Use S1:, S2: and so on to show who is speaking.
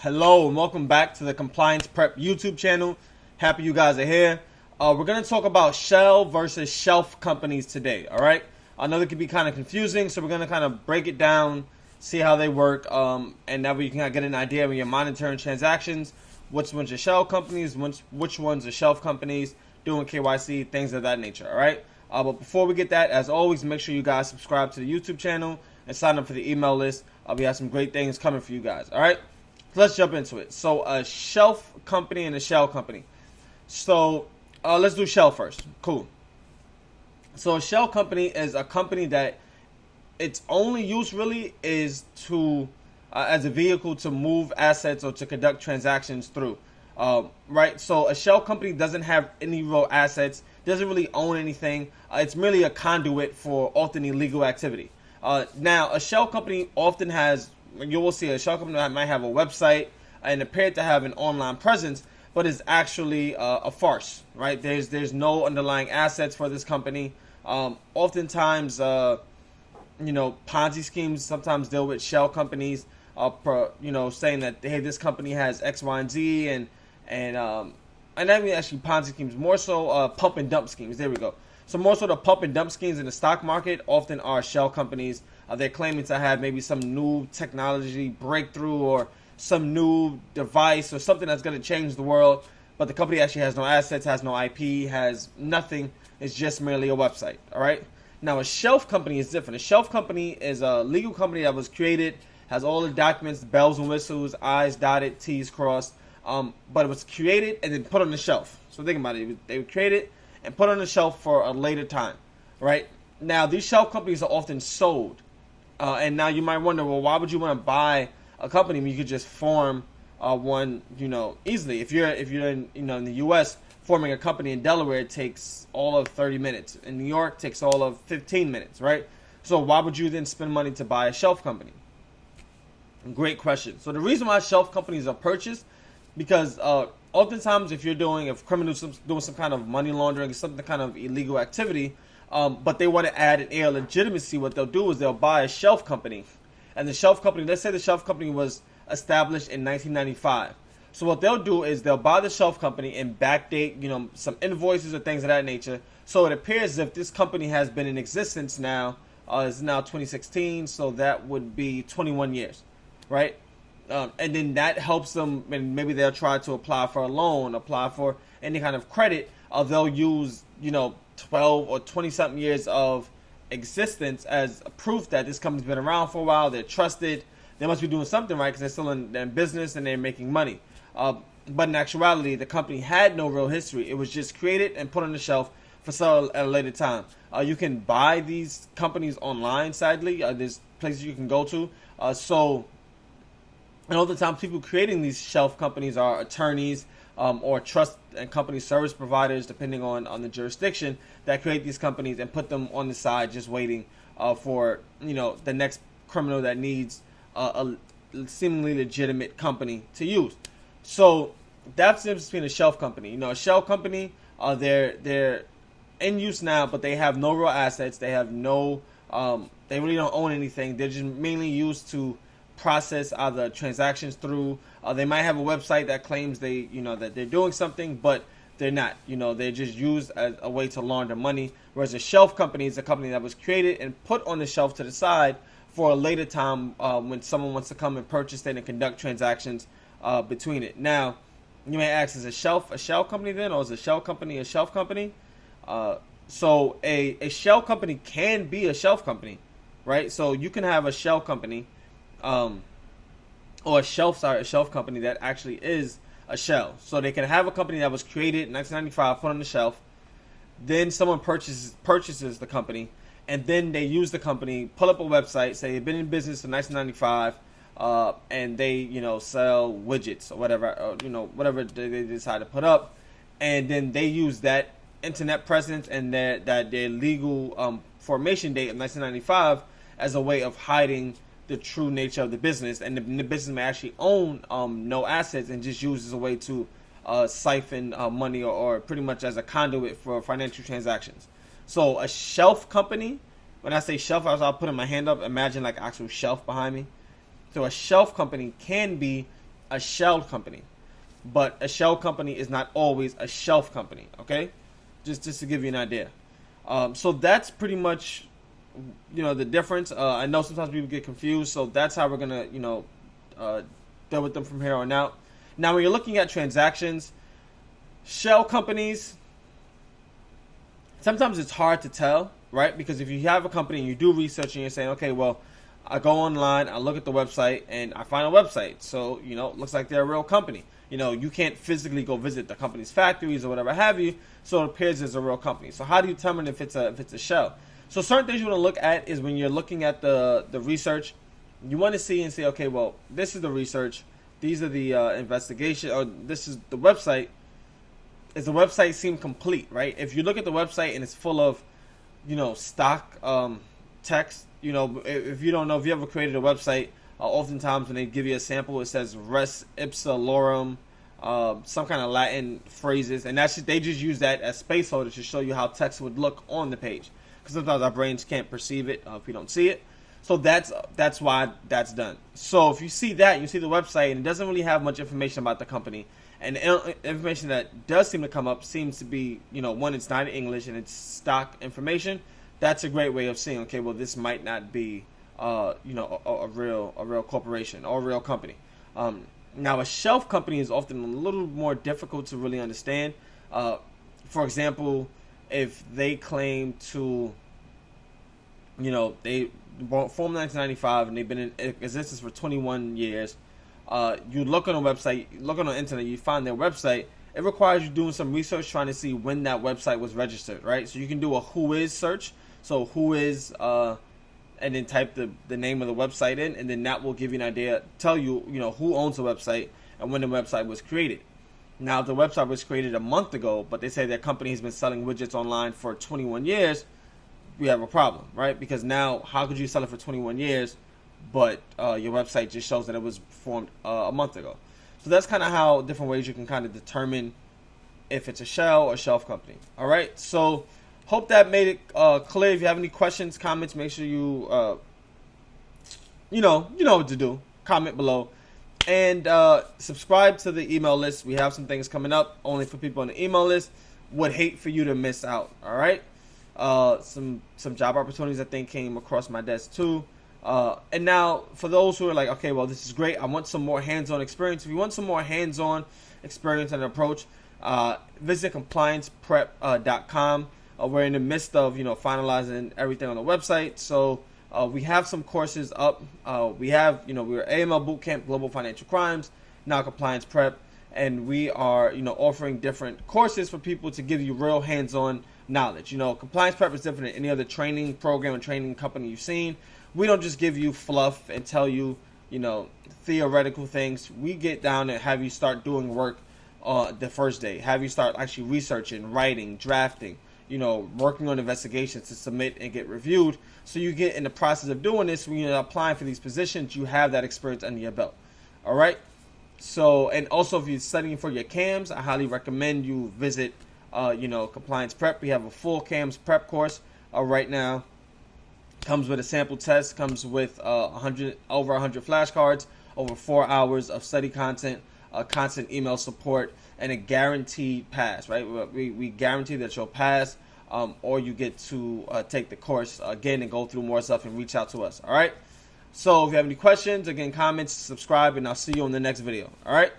S1: Hello and welcome back to the Compliance Prep YouTube channel. Happy you guys are here. We're going to talk about shell versus shelf companies today, all right? I know that can be kind of confusing, so we're going to kind of break it down, see how they work, and that way you can kind of get an idea when you're monitoring transactions, which ones are shell companies, which ones are shelf companies, doing KYC, things of that nature, all right? But before we get that, as always, make sure you guys subscribe to the YouTube channel and sign up for the email list. We have some great things coming for you guys, all right? Let's jump into it. So a shelf company and a shell company. So let's do shell first. Cool. So a shell company is a company that its only use really is to as a vehicle to move assets or to conduct transactions through. Right. So a shell company doesn't have any real assets, doesn't really own anything. It's merely a conduit for often illegal activity. Now a shell company often has, you will see a shell company that might have a website and appear to have an online presence, but is actually a farce, right? There's no underlying assets for this company. Oftentimes, Ponzi schemes sometimes deal with shell companies, saying that, hey, this company has X, Y, and Z, and that means actually Ponzi schemes, more so pump and dump schemes. There we go. So more so the pump and dump schemes in the stock market often are shell companies. They're claiming to have maybe some new technology breakthrough or some new device or something that's going to change the world. But the company actually has no assets, has no IP, has nothing. It's just merely a website. All right. Now, a shelf company is different. A shelf company is a legal company that was created, has all the documents, bells and whistles, I's dotted, T's crossed. But it was created and then put on the shelf. So think about it. They were created and put on the shelf for a later time. Right. Now, these shelf companies are often sold. And now you might wonder, well, why would you want to buy a company when you could just form one, easily? If you're in, in the U.S., forming a company in Delaware takes all of 30 minutes. In New York, takes all of 15 minutes, right? So why would you then spend money to buy a shelf company? Great question. So the reason why shelf companies are purchased, because oftentimes if criminals doing some kind of money laundering, some kind of illegal activity, but they want to add an air of legitimacy, what they'll do is they'll buy a shelf company. And the shelf company, let's say the shelf company was established in 1995. So what they'll do is they'll buy the shelf company and backdate, some invoices or things of that nature. So it appears as if this company has been in existence now, it's now 2016, so that would be 21 years, right? And then that helps them, and maybe they'll try to apply for a loan, apply for any kind of credit. They'll use, 12 or 20-something years of existence as proof that this company's been around for a while. They're trusted. They must be doing something right because they're still in business and they're making money. But in actuality, the company had no real history. It was just created and put on the shelf for sale at a later time. You can buy these companies online, sadly. There's places you can go to. And all the time, people creating these shelf companies are attorneys, or trust and company service providers, depending on the jurisdiction, that create these companies and put them on the side, just waiting for the next criminal that needs a seemingly legitimate company to use. So that's the difference between a shelf company. A shell company, they're in use now, but they have no real assets. They have they really don't own anything. They're just mainly used to process either transactions through. They might have a website that claims that they're doing something, but they're not. They're just used as a way to launder money. Whereas a shelf company is a company that was created and put on the shelf to the side for a later time when someone wants to come and purchase it and conduct transactions between it. Now, you may ask, is a shell company then, or is a shell company a shelf company? So a shell company can be a shelf company, right? So you can have a shell company. Or a shelf company that actually is a shell. So they can have a company that was created in 1995, put on the shelf. Then someone purchases the company, and then they use the company, pull up a website, say they've been in business since 1995, and they sell widgets or whatever, whatever they decide to put up, and then they use that internet presence and their legal formation date of 1995 as a way of hiding the true nature of the business, and the business may actually own no assets and just use as a way to siphon money or pretty much as a conduit for financial transactions. So a shelf company, when I say shelf, I was putting my hand up, imagine like actual shelf behind me. So a shelf company can be a shell company. But a shell company is not always a shelf company, okay? Just to give you an idea. So that's pretty much, the difference. I know sometimes people get confused, so that's how we're going to, deal with them from here on out. Now, when you're looking at transactions, shell companies, sometimes it's hard to tell, right? Because if you have a company and you do research and you're saying, okay, well, I go online, I look at the website, and I find a website. So, it looks like they're a real company. You can't physically go visit the company's factories or whatever have you, so it appears as a real company. So how do you determine if it's a shell? So certain things you want to look at is when you're looking at the research, you want to see and say, okay, well, this is the research, these are the investigation, or this is the website. Does the website seem complete, right? If you look at the website and it's full of, stock text, if you don't know, if you ever created a website, oftentimes when they give you a sample, it says res ipsa lorem, some kind of Latin phrases, and they just use that as placeholder to show you how text would look on the page. Because sometimes our brains can't perceive it if we don't see it. So that's why that's done. So if you see that, you see the website, and it doesn't really have much information about the company, and the information that does seem to come up seems to be, one, it's not in English and it's stock information. That's a great way of seeing, okay, well, this might not be a real corporation or a real company. Now, a shelf company is often a little more difficult to really understand. For example, if they claim to, they were formed in 1995 and they've been in existence for 21 years. You look on a website, look on the internet, you find their website. It requires you doing some research trying to see when that website was registered, right? So you can do a who is search. So who is, and then type the name of the website in, and then that will give you an idea, tell you, who owns the website and when the website was created. Now, if the website was created a month ago, but they say their company has been selling widgets online for 21 years, we have a problem, right? Because now, how could you sell it for 21 years, but your website just shows that it was formed a month ago? So that's kind of how different ways you can kind of determine if it's a shell or shelf company. All right, so hope that made it clear. If you have any questions, comments, make sure you, you know what to do. Comment below. And subscribe to the email list. We have some things coming up only for people on the email list. Would hate for you to miss out. All right. Some job opportunities I think came across my desk too. And now for those who are like, okay, well, this is great. I want some more hands-on experience. If you want some more hands-on experience and approach, visit complianceprep.com. We're in the midst of, finalizing everything on the website. So we have some courses up. We have, we're AML Bootcamp, Global Financial Crimes, now Compliance Prep. And we are, offering different courses for people to give you real hands-on knowledge. Compliance Prep is different than any other training program or training company you've seen. We don't just give you fluff and tell you, theoretical things. We get down and have you start doing work the first day. Have you start actually researching, writing, drafting, working on investigations to submit and get reviewed. So you get in the process of doing this, when you're applying for these positions, you have that experience under your belt. All right. So, and also if you're studying for your CAMs, I highly recommend you visit, Compliance Prep. We have a full CAMs prep course right now. Comes with a sample test, comes with over 100 flashcards, over 4 hours of study content, constant email support, and a guaranteed pass, right? We guarantee that you'll pass, or you get to take the course again and go through more stuff and reach out to us, all right? So if you have any questions, again, comments, subscribe, and I'll see you on the next video, all right?